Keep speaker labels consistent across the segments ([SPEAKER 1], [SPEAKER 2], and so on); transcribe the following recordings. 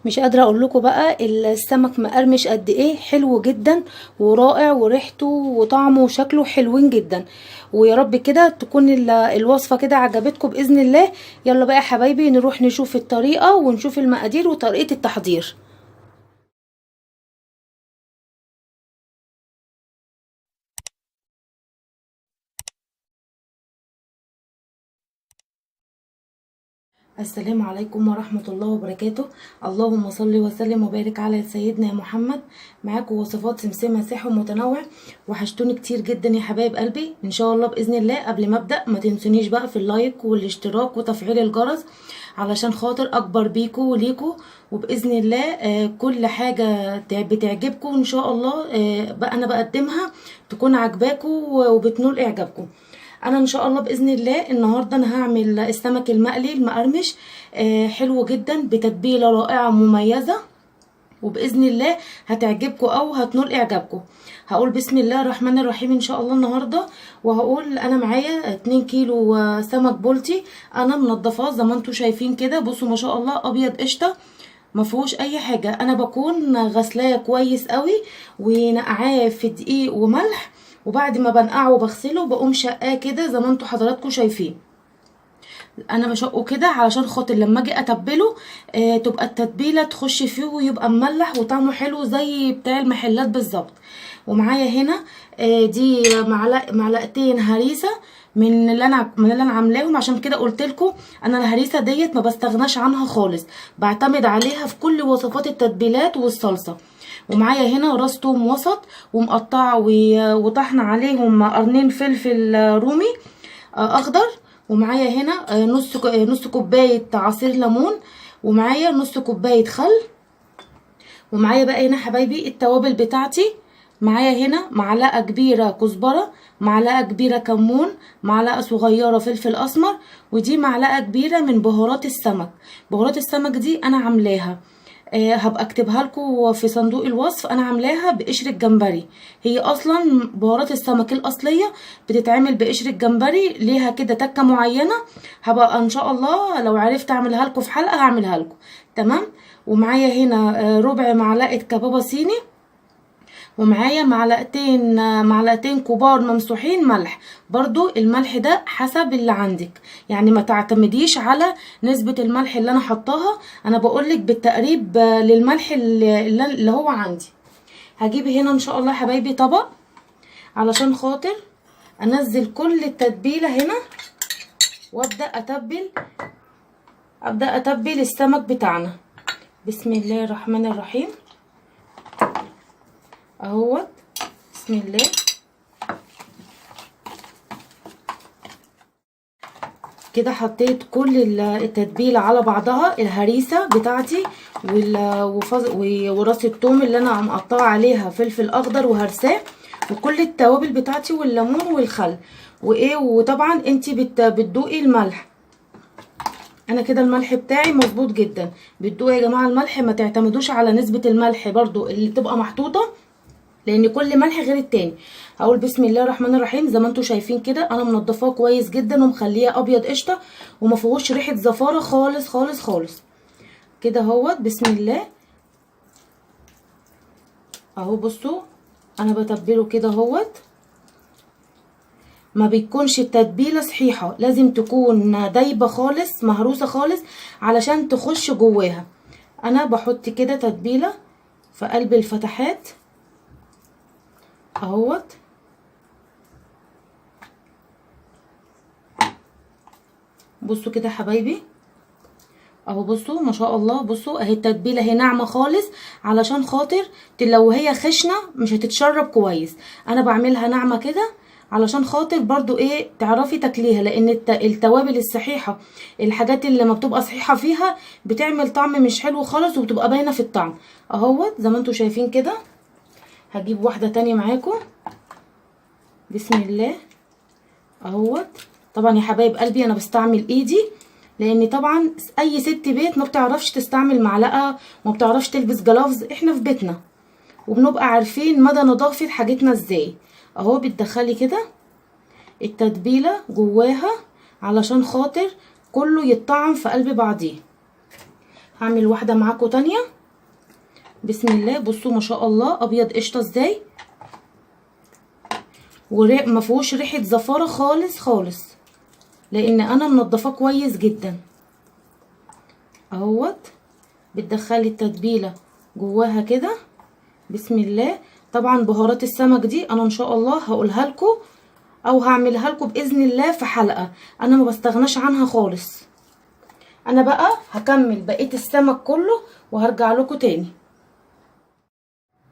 [SPEAKER 1] مش قادره اقول لكم بقى السمك مقرمش قد ايه، حلو جدا ورائع، وريحته وطعمه وشكله حلوين جدا. ويا رب كده تكون الوصفه كده عجبتكم باذن الله. يلا بقى يا حبايبي نروح نشوف الطريقه ونشوف المقادير وطريقه التحضير. السلام عليكم ورحمة الله وبركاته. اللهم صل وسلم وبارك على سيدنا محمد. معاكم وصفات سمسمة سحر متنوع. وحشتوني كتير جدا يا حبايب قلبي. ان شاء الله باذن الله قبل ما ابدا ما تنسونيش بقى في اللايك والاشتراك وتفعيل الجرس علشان خاطر اكبر بيكو وليكو. وباذن الله كل حاجه بتعجبكم ان شاء الله بقى انا بقدمها تكون عجباكم وبتنول اعجابكم. انا ان شاء الله باذن الله النهارده انا هعمل السمك المقلي المقرمش حلو جدا بتتبيله رائعه مميزه. وباذن الله هتعجبكم او هتنول اعجابكم. هقول بسم الله الرحمن الرحيم ان شاء الله النهارده. وهقول انا معايا 2 كيلو سمك بولتي انا منضفاه زي ما انتم شايفين كده. بصوا ما شاء الله ابيض قشطه ما فيهوش اي حاجه. انا بكون غسلاه كويس قوي ونقعاه في دقيق وملح. وبعد ما بنقعه وبغسله بقوم شقاه كده زي ما انتم حضراتكم شايفين. انا بشقه كده علشان خاطر لما اجي اتبله تبقى التتبيله تخش فيه ويبقى مملح وطعمه حلو زي بتاع المحلات بالظبط. ومعايا هنا دي معلقتين هريسه من اللي انا عاملاهم. عشان كده قلت لكم انا الهريسه ديت ما بستغناش عنها خالص، بعتمد عليها في كل وصفات التتبيلات والصلصه. ومعايا هنا راس توم وسط ومقطعه وطحن عليهم قرنين فلفل رومي اخضر. ومعايا هنا نص كوبايه عصير ليمون. ومعايا نص كوبايه خل. ومعايا بقى هنا حبايبي التوابل بتاعتي. معايا هنا معلقه كبيره كزبره، معلقه كبيره كمون، معلقه صغيره فلفل اسمر، ودي معلقه كبيره من بهارات السمك. بهارات السمك دي انا عاملاها هبقى اكتبها لكم في صندوق الوصف. انا عاملاها بقشر الجمبري. هي اصلا بهارات السمك الاصليه بتتعمل بقشر الجمبري، ليها كده تكه معينه. هبقى ان شاء الله لو عرفت اعملها لكم في حلقه هعملها لكم. تمام. ومعايا هنا ربع معلقه كبابه صيني. ومعايا معلقتين كبار ممسوحين ملح. برضو الملح ده حسب اللي عندك، يعني ما تعتمديش على نسبة الملح اللي انا حطاها. انا بقولك بالتقريب للملح اللي هو عندي. هجيب هنا ان شاء الله حبايبي طبق علشان خاطر انزل كل التتبيلة هنا وابدأ اتبل السمك بتاعنا. بسم الله الرحمن الرحيم اهوت. بسم الله. كده حطيت كل التتبيله على بعضها، الهريسه بتاعتي وراس الثوم اللي انا مقطعه عليها فلفل اخضر وهرساه، وكل التوابل بتاعتي والليمون والخل وطبعا انتي بتدوقي الملح. انا كده الملح بتاعي مظبوط جدا. بتدوقوا يا جماعه الملح، ما تعتمدوش على نسبه الملح برضو اللي تبقى محطوطه لان كل ملح غير التاني. هقول بسم الله الرحمن الرحيم. زي ما انتم شايفين كده انا منضفاه كويس جدا ومخليه ابيض قشطه وما فيهوش ريحه زفاره خالص خالص خالص كده اهوت. بسم الله اهو. بصوا انا بتبله كده اهوت. ما بيكونش التتبيله صحيحه، لازم تكون دايبه خالص مهروسه خالص علشان تخش جواها. انا بحط كده تتبيله في قلب الفتحات اهوت. بصوا كده حبايبي اهو. بصوا ما شاء الله. بصوا اهي التتبيله اهي ناعمه خالص علشان خاطر لو هي خشنه مش هتتشرب كويس. انا بعملها ناعمه كده علشان خاطر برضو تعرفي تاكليها، لان التوابل الصحيحه الحاجات اللي ما بتبقى صحيحه فيها بتعمل طعم مش حلو خالص وبتبقى باينه في الطعم اهوت زي ما انتم شايفين كده. هجيب واحده تانية معاكم. بسم الله اهوت. طبعا يا حبايب قلبي انا بستعمل ايدي لان طبعا اي ست بيت ما بتعرفش تستعمل معلقه وما بتعرفش تلبس جلافز. احنا في بيتنا وبنبقى عارفين مدى نظافه حاجتنا ازاي. اهو بتدخلي كده التتبيله جواها علشان خاطر كله يتطعم في قلب بعضيه. هعمل واحده معاكم تانية. بسم الله. بصوا ما شاء الله ابيض قشطه ازاي، ما فيهوش ريحه زفاره خالص خالص، لان انا منضفاه كويس جدا اهوت. بتدخلي التتبيله جواها كده. بسم الله. طبعا بهارات السمك دي انا ان شاء الله هقولها لكم او هعملها لكم باذن الله في حلقه، انا ما بستغناش عنها خالص. انا بقى هكمل بقيه السمك كله وهرجع لكم تاني.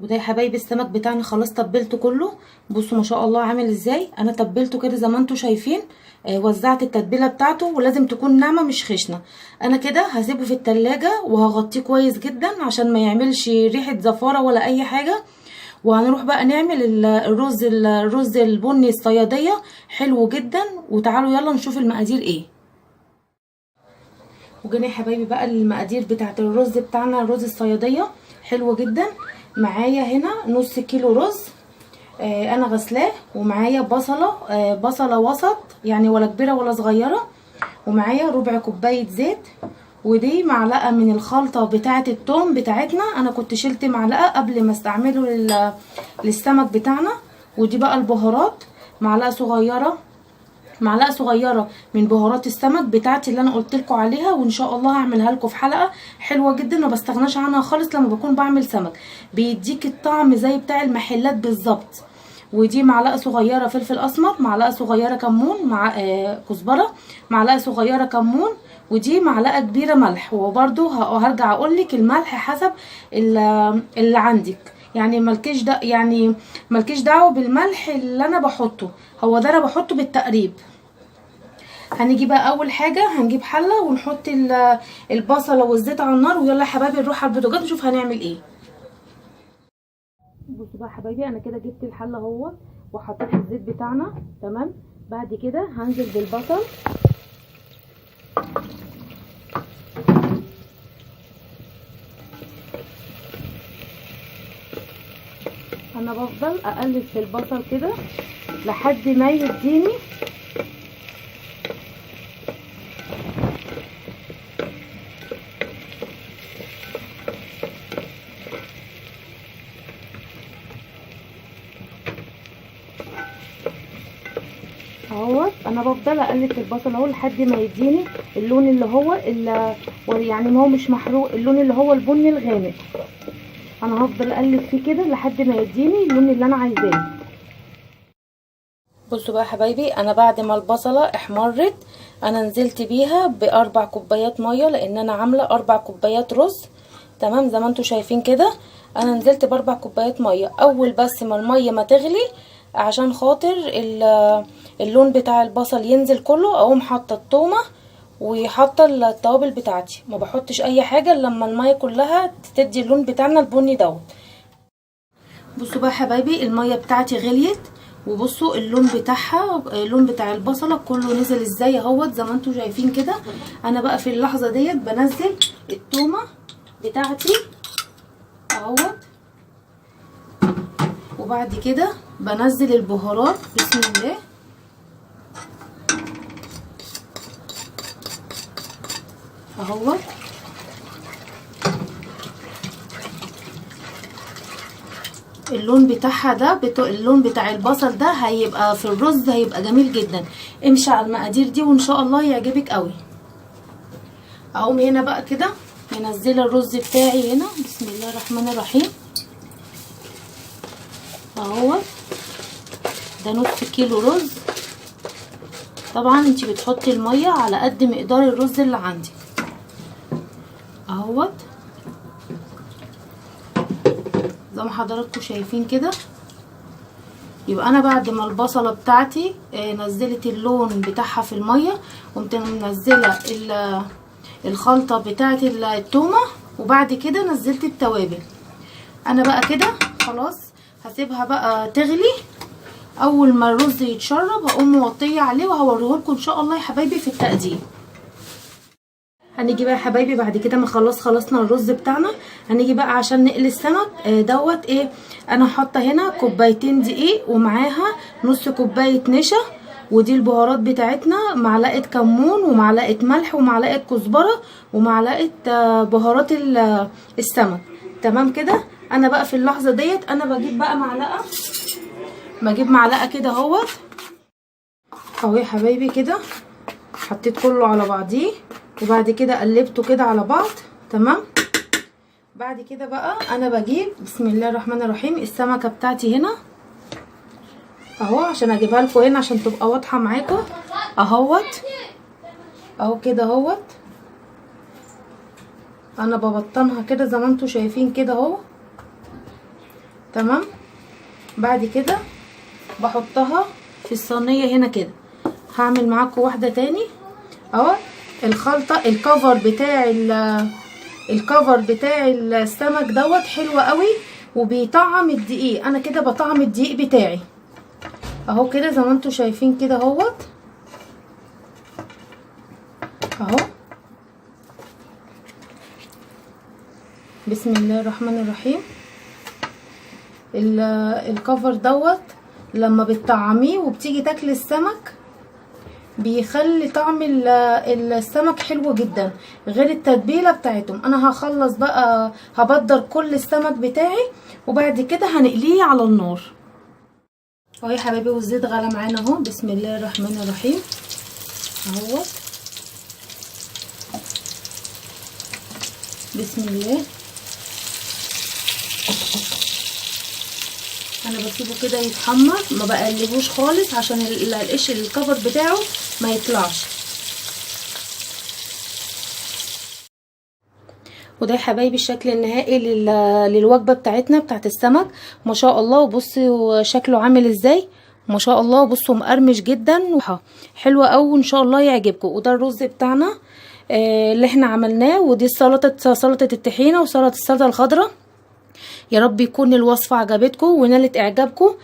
[SPEAKER 1] وده يا حبايبي السمك بتاعنا خلاص تبلته كله. بصوا ما شاء الله عامل ازاي، انا تبلته كده زي ما انتم شايفين. وزعت التتبيله بتاعته، ولازم تكون ناعمه مش خشنه. انا كده هسيبه في التلاجة وهغطيه كويس جدا عشان ما يعملش ريحه زفاره ولا اي حاجه. وهنروح بقى نعمل الرز البني الصياديه حلو جدا. وتعالوا يلا نشوف المقادير ايه. وجينا يا حبايبي بقى المقادير بتاعت الرز بتاعنا، الرز الصياديه حلو جدا. معايا هنا نص كيلو رز انا غسلاه، ومعايا بصله وسط يعني، ولا كبيره ولا صغيره، ومعايا ربع كوبايه زيت، ودي معلقه من الخلطه بتاعه التوم بتاعتنا. انا كنت شلت معلقه قبل ما استعمله للسمك بتاعنا. ودي بقى البهارات، معلقه صغيره من بهارات السمك بتاعتي اللي انا قلت لكم عليها، وان شاء الله هعملها لكم في حلقه حلوه جدا ما بستغناش عنها خالص لما بكون بعمل سمك، بيديك الطعم زي بتاع المحلات بالظبط. ودي معلقه صغيره فلفل اسمر، معلقه صغيره كمون، مع كزبره، معلقه صغيره كمون، ودي معلقه كبيره ملح. وبرده هرجع اقول لك الملح حسب اللي عندك، يعني مالكيش دعوه بالملح اللي انا بحطه، هو ده انا بحطه بالتقريب. هنيجي بقى اول حاجه هنجيب حله ونحط البصله والزيت على النار. ويلا يا حبايبي نروح على البوتاجاز نشوف هنعمل ايه. بصوا بقى يا حبايبي انا كده جبت الحله اهو وحطيت الزيت بتاعنا تمام. بعد كده هنزل بالبصل، انا بفضل اقلب في البصل كده لحد ما يديني اهوت. انا بفضل اقلب في البصل اهو لحد ما يديني اللون اللي هو يعني ما هو مش محروق، اللون اللي هو البني الغامق. انا هفضل اقلب فيه كده لحد ما يديني اللون اللي انا عايزاه. بصوا بقى يا حبايبي انا بعد ما البصله احمرت انا نزلت بيها ب4 كوبايات ميه، لان انا عامله 4 كوبايات رز تمام زي ما انتم شايفين كده. انا نزلت ب4 كوبايات ميه. اول بس ما الميه ما تغلي عشان خاطر اللون بتاع البصل ينزل كله، اقوم حاطه التومه وحاطه التوابل بتاعتي. ما بحطش اي حاجه لما الميه كلها تدي اللون بتاعنا البني دوت. بصوا بقى يا حبايبي الميه بتاعتي غليت، وبصوا اللون بتاعها، اللون بتاع البصله كله نزل ازاي اهوت زي ما انتم شايفين كده. انا بقى في اللحظه ديت بنزل التومه بتاعتي اهوت، وبعد كده بنزل البهارات. بسم الله. اهوت اللون بتاعها ده اللون بتاع البصل ده هيبقى في الرز هيبقى جميل جدا. امشي على المقادير دي وان شاء الله يعجبك قوي. اقوم هنا بقى كده منزله الرز بتاعي هنا. بسم الله الرحمن الرحيم. اهوت ده نص كيلو رز. طبعا انت بتحطي الميه على قد مقدار الرز اللي عندك اهوت زي ما حضراتكم شايفين كده. يبقى انا بعد ما البصله بتاعتي نزلت اللون بتاعها في الميه، قمت منزله الخلطه بتاعت التومه، وبعد كده نزلت التوابل. انا بقى كده خلاص هسيبها بقى تغلي. اول ما الرز يتشرب هقوم موطيه عليه وهوريهولكم ان شاء الله يا حبايبي في التقديم. هنيجي بقى يا حبايبي بعد كده ما خلصنا الرز بتاعنا، هنيجي بقى عشان نقلي السمك دوت ايه. انا حاطه هنا كوبايتين دقيق ومعاها نص كوبايه نشا ودي البهارات بتاعتنا، معلقه كمون ومعلقه ملح ومعلقه كزبره ومعلقه بهارات السمك. تمام كده. انا بقى في اللحظه ديت انا بجيب بقى معلقه كده اهوت اهو يا حبايبي كده، حطيت كله على بعضيه وبعد كده قلبته كده على بعض. تمام. بعد كده بقى انا بجيب بسم الله الرحمن الرحيم السمكه بتاعتي هنا اهو، عشان اجيبها لكم هنا عشان تبقى واضحه معاكم اهوت اهو كده اهوت. انا ببطنها كده زي ما انتم شايفين كده اهو. تمام. بعد كده بحطها في الصينيه هنا كده. هعمل معاكم واحده تاني اهو. الخلطه الكفر بتاع السمك دوت حلو قوي وبيطعم الدقيق. انا كده بطعم الدقيق بتاعي اهو كده زي ما انتم شايفين كده اهوت اهو. بسم الله الرحمن الرحيم. الكفر دوت لما بتطعميه وبتيجي تاكل السمك بيخلي طعم السمك حلو جدا غير التتبيله بتاعتهم. انا هخلص بقى هبدر كل السمك بتاعي وبعد كده هنقليه على النار اهو يا حبايبي. والزيت غلى معانا اهو. بسم الله الرحمن الرحيم اهو. بسم الله. انا بسيبه كده يتحمر، ما بقلبوش خالص عشان القش الكفر بتاعه ما يطلعش. وده يا حبايبي الشكل النهائي للوجبه بتاعتنا بتاعت السمك. ما شاء الله. وبصوا شكله عامل ازاي ما شاء الله. بصوا مقرمش جدا حلوه قوي ان شاء الله يعجبكم. وده الرز بتاعنا اللي احنا عملناه. ودي سلطه الطحينه وسلطه السلطه الخضراء. يا رب يكون الوصفه عجبتكم ونالت اعجابكم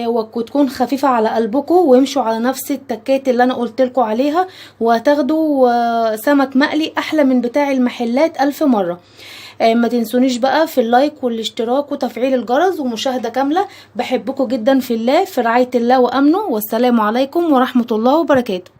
[SPEAKER 1] وتكون خفيفه على قلبكم، وامشوا على نفس التكات اللي انا قلت لكم عليها وهتاخدوا سمك مقلي احلى من بتاع المحلات 1000 مره. ما تنسونيش بقى في اللايك والاشتراك وتفعيل الجرس ومشاهده كامله. بحبكم جدا في الله، في رعايه الله وامنه. والسلام عليكم ورحمه الله وبركاته.